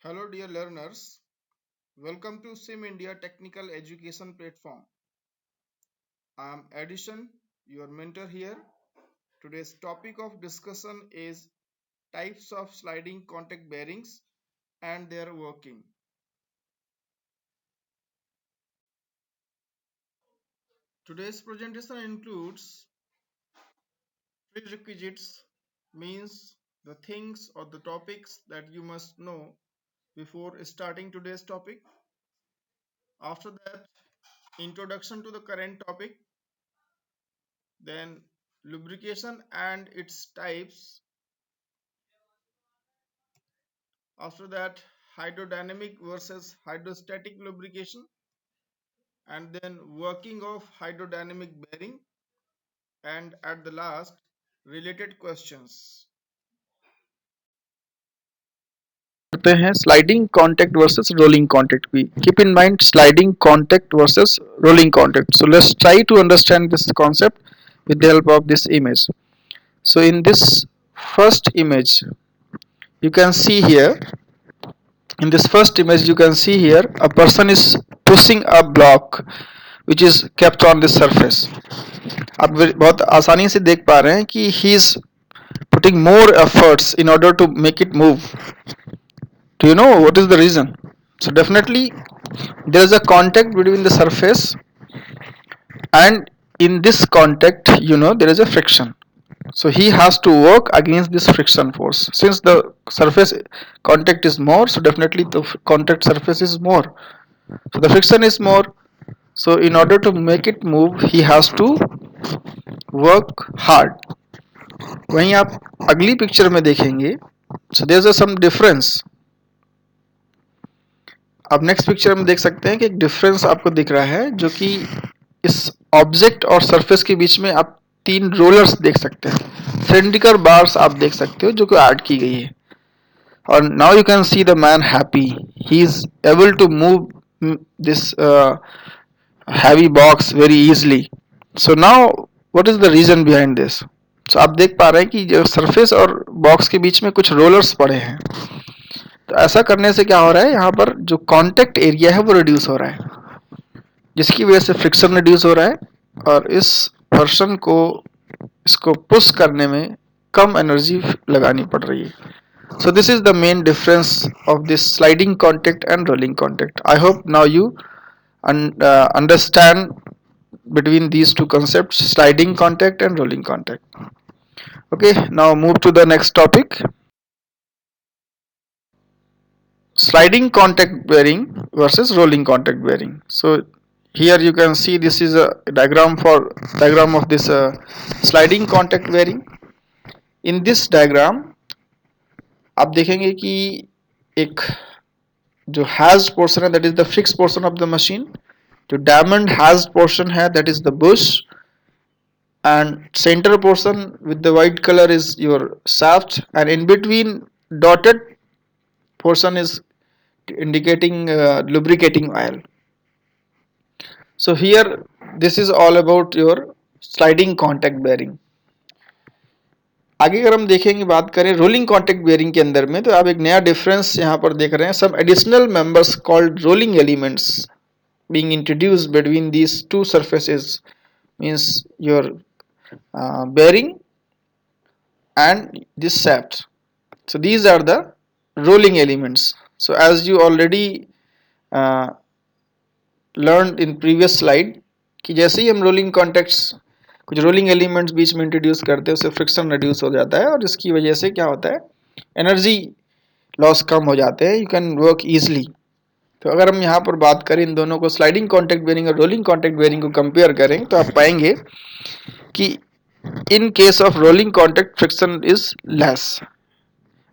Hello, dear learners. Welcome to Sim India Technical Education Platform. I am Edison, your mentor here. Today's topic of discussion is types of sliding contact bearings and their working. Today's presentation includes prerequisites, means the things or the topics that you must know before starting today's topic. After that, introduction to the current topic, then lubrication and its types. After that, hydrodynamic versus hydrostatic lubrication, and then working of hydrodynamic bearing, and at the last, related questions. करते हैं sliding contact versus rolling contact भी keep in mind sliding contact versus rolling contact so let's try to understand this concept with the help of this image. So in this first image you can see here, in this first image you can see here a person is pushing a block which is kept on the surface. आप बहुत आसानी से देख पा रहे हैं कि he is putting more efforts in order to make it move. Do you know what is the reason? So definitely there is a contact between the surface, and in this contact there is a friction. So he has to work against this friction force. Since the surface contact is more, so definitely the contact surface is more. So the friction is more. So in order to make it move, he has to work hard. वहीं आप अगली picture में देखेंगे, so there's a some difference. आप next picture में देख सकते हैं कि एक डिफरेंस आपको दिख रहा है, जो कि इस ऑब्जेक्ट और सरफेस के बीच में आप तीन रोलर्स देख सकते हैं, सिलेंड्रिकल बार्स आप देख सकते हो जो कि ऐड की गई है. और now you can see the man happy, he is able to move this heavy box very easily. So now what is the reason behind this? So आप देख पा रहे हैं कि जो सरफेस और बॉक्स के बीच में कुछ रोलर्स पड़े हैं. तो ऐसा करने से क्या हो रहा है, यहाँ पर जो कांटेक्ट एरिया है वो रिड्यूस हो रहा है, जिसकी वजह से फ्रिक्शन रिड्यूस हो रहा है और इस पर्सन को इसको पुश करने में कम एनर्जी लगानी पड़ रही है. So this is the main difference of this sliding contact and rolling contact. I hope now you understand between these two concepts, sliding contact and rolling contact. Okay, now move to the next topic. Sliding contact bearing versus rolling contact bearing. So here you can see this is a diagram of this sliding contact bearing. In this diagram आप देखेंगे कि एक जो has portion है that is the fix portion of the machine, जो diamond has portion है that is the Bush, and centre portion with the white colour is your shaft, and in between dotted portion is indicating lubricating oil. So here this is all about your sliding contact bearing. आगे अगर हम देखेंगे, बात करें rolling contact bearing के अंदर में, तो आप एक नया डिफरेंस यहाँ पर देख रहे हैं. Some additional members called rolling elements being introduced between these two surfaces, means your bearing and this shaft. So these are the rolling elements. So as you already uh, learned in previous slide कि जैसे ही हम rolling contacts कुछ rolling elements बीच में introduce करते हैं, उससे friction reduce हो जाता है और इसकी वजह से क्या होता है, एनर्जी लॉस कम हो जाते हैं, यू कैन वर्क ईजिली. तो अगर हम यहाँ पर बात करें इन दोनों को, स्लाइडिंग कॉन्टैक्ट बेयरिंग और रोलिंग कॉन्टैक्ट बेयरिंग को कंपेयर करें, तो आप पाएंगे कि in case of rolling contact friction is less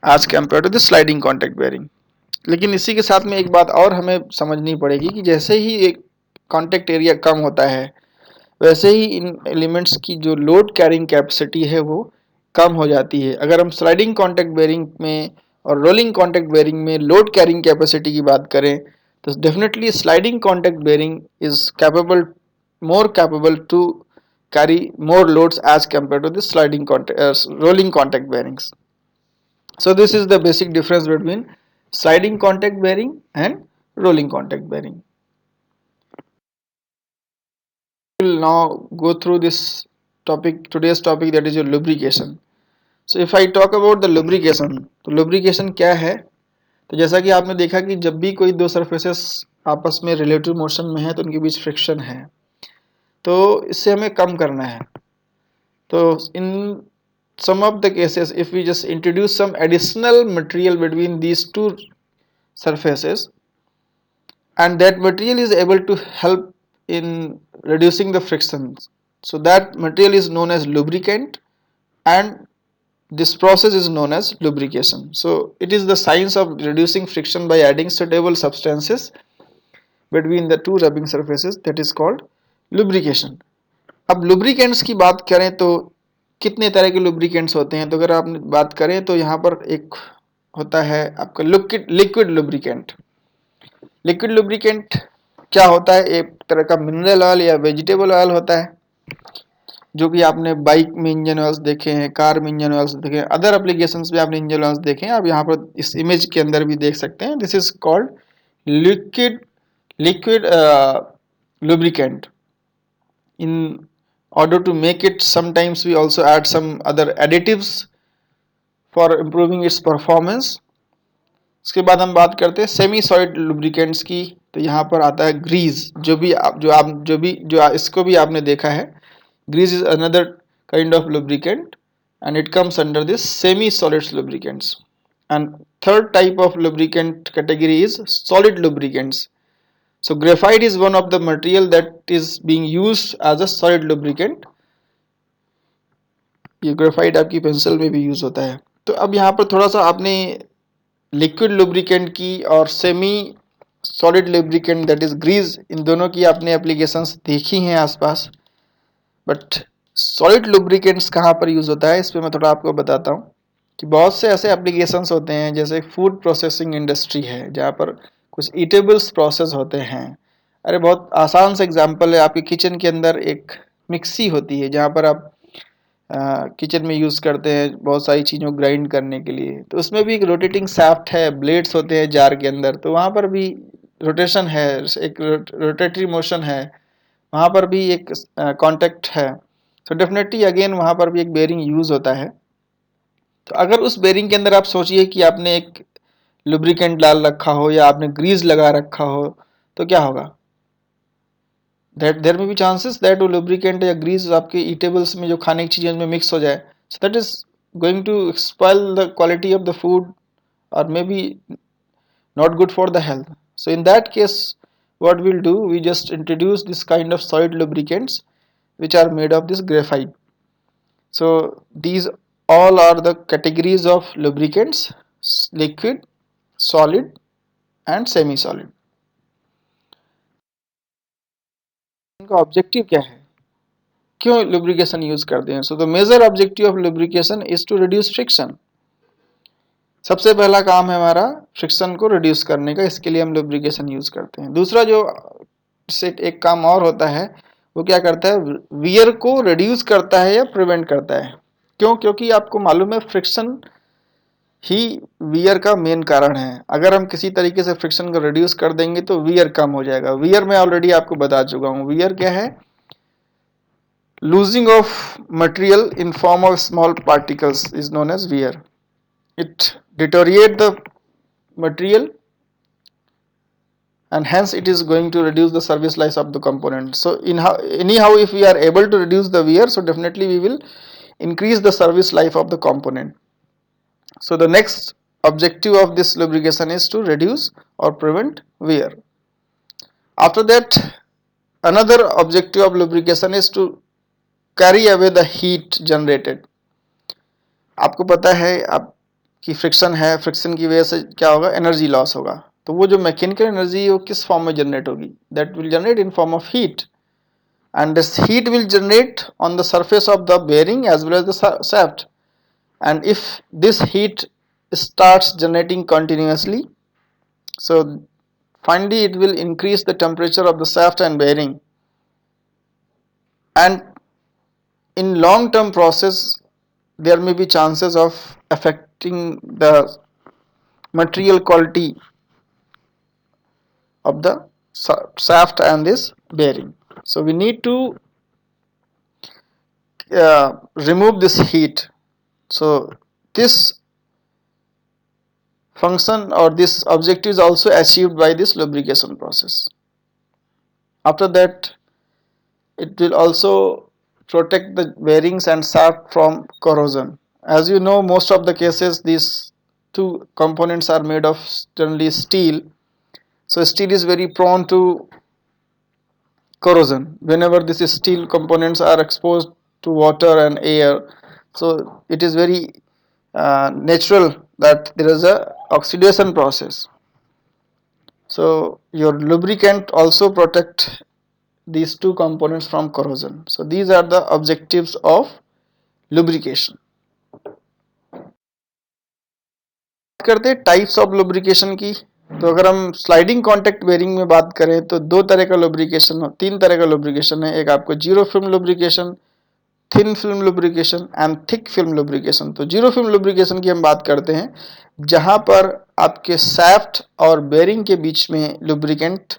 as compare to the sliding contact bearing. लेकिन इसी के साथ में एक बात और हमें समझनी पड़ेगी कि जैसे ही एक कॉन्टैक्ट एरिया कम होता है, वैसे ही इन एलिमेंट्स की जो लोड कैरिंग कैपेसिटी है वो कम हो जाती है. अगर हम स्लाइडिंग कॉन्टैक्ट बेयरिंग में और रोलिंग कॉन्टैक्ट बेयरिंग में लोड कैरिंग कैपेसिटी की बात करें, तो definitely sliding contact bearing is capable, more capable to carry more loads as compared to the rolling contact bearings. So this is the basic difference between sliding contact bearing and rolling contact bearing. We will now go through this topic, today's topic, that is your lubrication. So if I talk about the lubrication, तो lubrication क्या है? तो जैसा कि आपने देखा कि जब भी कोई दो सरफेसेस आपस में रिलेटिव मोशन में है तो उनके बीच फ्रिक्शन है, तो इससे हमें कम करना है. तो इन some of the cases, if we just introduce some additional material between these two surfaces, and that material is able to help in reducing the frictions, so that material is known as lubricant, and this process is known as lubrication. So it is the science of reducing friction by adding suitable substances between the two rubbing surfaces, that is called lubrication. अब lubricants की बात करें तो कितने तरह के lubricants होते हैं? तो अगर आप बात करें तो यहाँ पर एक होता है आपका लिक्विड लुब्रिकेंट. लिक्विड लुब्रिकेंट क्या होता है? एक तरह का मिनरल ऑयल या वेजिटेबल ऑयल होता है, जो कि आपने बाइक में इंजन ऑयल्स देखे हैं, कार में इंजन ऑयल्स देखे हैं, अदर एप्लीकेशंस में आपने इंजन ऑयल्स देखे हैं. आप यहाँ पर इस इमेज के अंदर भी देख सकते हैं. This is called liquid lubricant. In order to make it, sometimes we also add some other additives for improving its performance. उसके बाद हम बात करते हैं सेमी सॉलिड लुब्रिकेंट्स की. तो यहाँ पर आता है ग्रीज, जो इसको भी आपने देखा है. Grease is another kind of lubricant and it comes under this semi solid lubricants. And third type of lubricant category is solid lubricants. So graphite is one of the material that is being used as a solid lubricant. ये graphite आपकी pencil में भी use होता है. तो अब यहाँ पर थोड़ा सा आपने लिक्विड लुब्रिकेंट की और semi solid lubricant that is grease, इन दोनों की आपने एप्लीकेशंस देखी हैं आसपास. बट सॉलिड लुब्रिकेंट्स कहाँ पर यूज होता है, इस पर मैं थोड़ा आपको बताता हूँ कि बहुत से ऐसे एप्लीकेशंस होते हैं, जैसे फूड प्रोसेसिंग इंडस्ट्री है जहाँ पर कुछ ईटेबल्स प्रोसेस होते हैं. अरे बहुत आसान सा एग्जांपल है, आपके किचन के अंदर एक मिक्सी होती है जहाँ पर आप किचन में यूज़ करते हैं बहुत सारी चीज़ों को ग्राइंड करने के लिए. तो उसमें भी एक रोटेटिंग शाफ्ट है, ब्लेड्स होते हैं जार के अंदर, तो वहाँ पर भी रोटेशन है, एक रोटेटरी मोशन है, वहाँ पर भी एक कांटेक्ट है. तो डेफिनेटली अगेन वहाँ पर भी एक बेरिंग यूज़ होता है. तो अगर उस बेरिंग के अंदर आप सोचिए कि आपने एक लुब्रिकेंट डाल रखा हो या आपने ग्रीस लगा रखा हो, तो क्या होगा? That there may be chances that वो लुब्रिकेंट या ग्रीस आपके ईटेबल्स में जो खाने की चीज़ें में मिक्स हो जाए. So that is going to spoil the quality of the food और may be not good for the health. So in that case, what we'll do, we just introduce this kind of solid lubricants which are made of this graphite. So these all are the categories of lubricants: liquid, solid and semi solid. इनका objective क्या है, क्यों lubrication use करते हैं? So the major objective of lubrication is to reduce friction. सबसे पहला काम है हमारा फ्रिक्शन को रिड्यूस करने का, इसके लिए हम लुब्रिकेशन यूज करते हैं. दूसरा जो इससे एक काम और होता है, वो क्या करता है? वियर को रिड्यूस करता है या प्रिवेंट करता है. क्यों? क्योंकि आपको मालूम है फ्रिक्शन ही वियर का मेन कारण है. अगर हम किसी तरीके से फ्रिक्शन को रिड्यूस कर देंगे तो वियर कम हो जाएगा. वियर मैं ऑलरेडी आपको बता चुका हूँ. वियर क्या है? Losing of material in form of small particles is known as wear. It deteriorate the material and hence it is going to reduce the service life of the component. So anyhow if we are able to reduce the wear, so definitely we will increase the service life of the component. So the next objective of this lubrication is to reduce or prevent wear. After that, another objective of lubrication is to carry away the heat generated. आपको पता है आप कि friction है, friction की वजह से क्या होगा? एनर्जी लॉस होगा. तो वो जो मैकेनिकल एनर्जी है वो किस फॉर्म में जनरेट होगी? That will generate in form of heat, and this heat will generate on the surface of the bearing as well as the shaft. And if this heat starts generating continuously, so finally it will increase the temperature of the shaft and bearing, and in long term process there may be chances of affecting the material quality of the shaft and this bearing. So we need to remove this heat. So this function or this objective is also achieved by this lubrication process. After that, it will also protect the bearings and shaft from corrosion. As you know, most of the cases these two components are made of generally steel. So steel is very prone to corrosion whenever these steel components are exposed to water and air. So it is very natural that there is a oxidation process. So your lubricant also protect these two components from corrosion. So these are the objectives of lubrication. बात करते हैं types of lubrication की. तो अगर हम sliding contact bearing में बात करें तो दो तरह का लुब्रिकेशन, तीन तरह का लुब्रिकेशन है. एक आपको zero film lubrication, thin film lubrication and thick film lubrication. तो जीरो फिल्म लुब्रिकेशन की हम बात करते हैं जहां पर आपके सैफ्ट और बेयरिंग के बीच में लुब्रिकेंट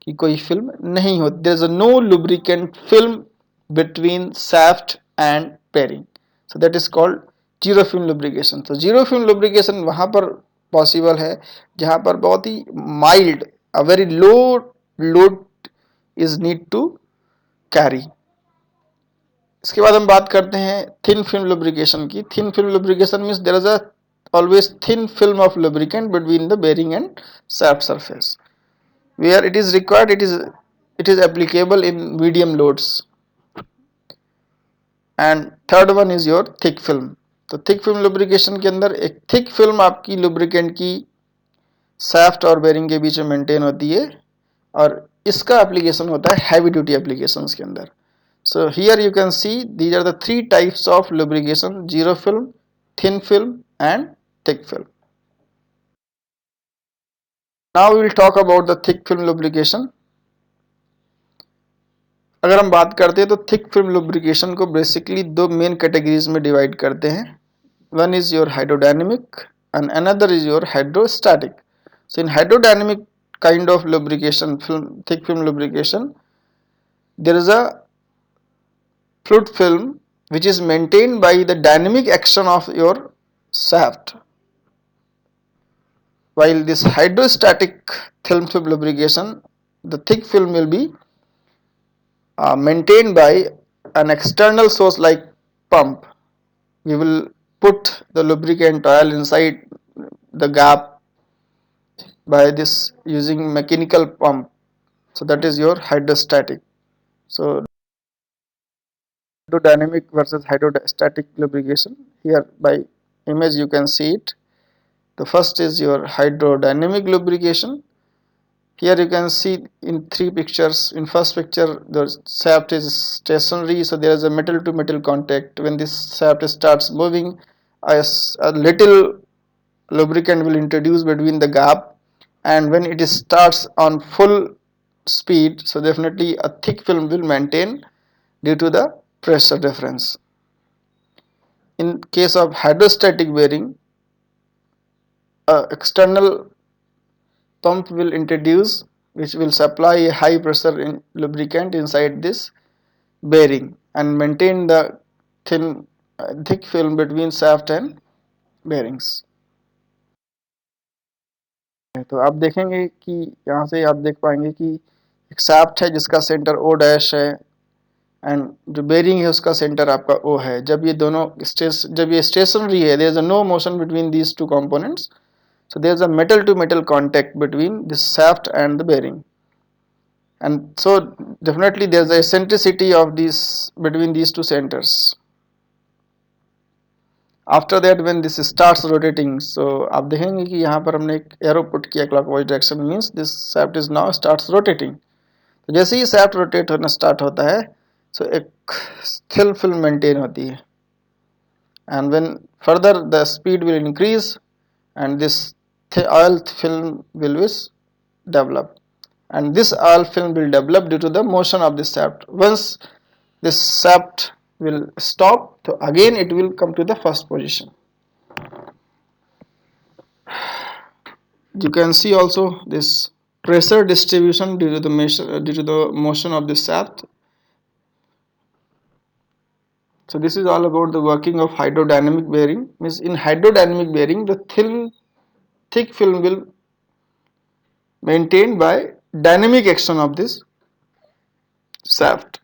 की कोई फिल्म नहीं होती. There is no lubricant film between shaft and bearing. So that is called zero film lubrication. तो जीरो फिल्म लुब्रिकेशन वहां पर पॉसिबल है जहां पर बहुत ही mild, a very low load is need to carry. इसके बाद हम बात करते हैं थिन फिल्म लुब्रिकेशन की. Thin film lubrication means there is a always thin film of lubricant between the bearing and shaft surface. Where it is required, it is applicable in medium loads. And third one is your thick film. तो thick film lubrication के अंदर एक thick film आपकी lubricant की shaft और bearing के बीच में maintain होती है और इसका एप्लीकेशन होता है हैवी ड्यूटी एप्लीकेशंस के अंदर. So here you can see these are the three types of lubrication: zero film, thin film and thick film. Now we will talk about the thick film lubrication. अगर हम बात करते हैं तो thick film lubrication को basically दो main categories में divide करते हैं. One is your hydrodynamic and another is your hydrostatic. So in hydrodynamic kind of lubrication, thick film lubrication, there is a fluid film which is maintained by the dynamic action of your shaft, while this hydrostatic thin film lubrication, the thick film will be maintained by an external source like pump. We will put the lubricant oil inside the gap by this using mechanical pump. So that is your hydrostatic. So hydrodynamic versus hydrostatic lubrication. Here by image you can see it. The first is your hydrodynamic lubrication. Here you can see in three pictures. In first picture the shaft is stationary, so there is a metal to metal contact. When this shaft starts moving, a little lubricant will introduce between the gap, and when it starts on full speed, so definitely a thick film will maintain due to the pressure difference. In case of hydrostatic bearing, external pump will introduce which will supply a high pressure lubricant inside this bearing and maintain the thick film between shaft and bearings. तो आप देखेंगे कि यहाँ से आप देख पाएंगे कि एक शाफ्ट है जिसका सेंटर O डैश है एंड जो बेरिंग है उसका सेंटर आपका O है. जब ये दोनों जब ये स्टेशनरी है, there is no motion between these two components, so there is a metal to metal contact between this shaft and the bearing, and so definitely there is a eccentricity of these between these two centers. After that when this starts rotating, so आप देखेंगे कि यहाँ पर हमने एक arrow put किया clockwise direction, means this shaft is now starts rotating. तो जैसे ही शाफ्ट रोटेट होना स्टार्ट होता है, सो एक थिन फिल्म मेंटेन होती है, and when further the speed will increase and this oil film will develop, and this oil film will develop due to the motion of this shaft. Once this shaft will stop, so again it will come to the first position. You can see also this pressure distribution due to the motion of the shaft. So this is all about the working of hydrodynamic bearing. Means in hydrodynamic bearing, the thick film will maintained by dynamic action of this shaft.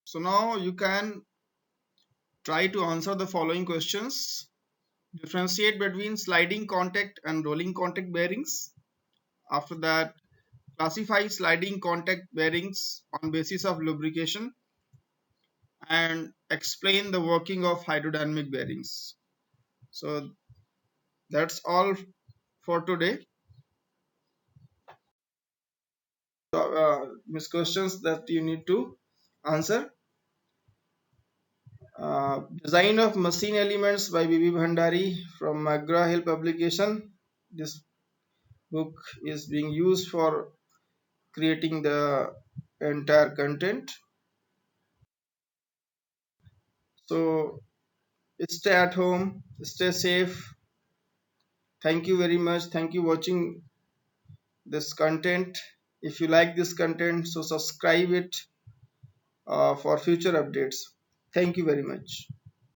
So now you can try to answer the following questions. Differentiate between sliding contact and rolling contact bearings. After that, classify sliding contact bearings on basis of lubrication and explain the working of hydrodynamic bearings. So that's all for today. Miss questions that you need to answer. Design of machine elements by B.B. Bhandari from McGraw Hill publication. This book is being used for creating the entire content. So stay at home, stay safe. Thank you very much. Thank you watching this content. If you like this content, so subscribe it for future updates. Thank you very much.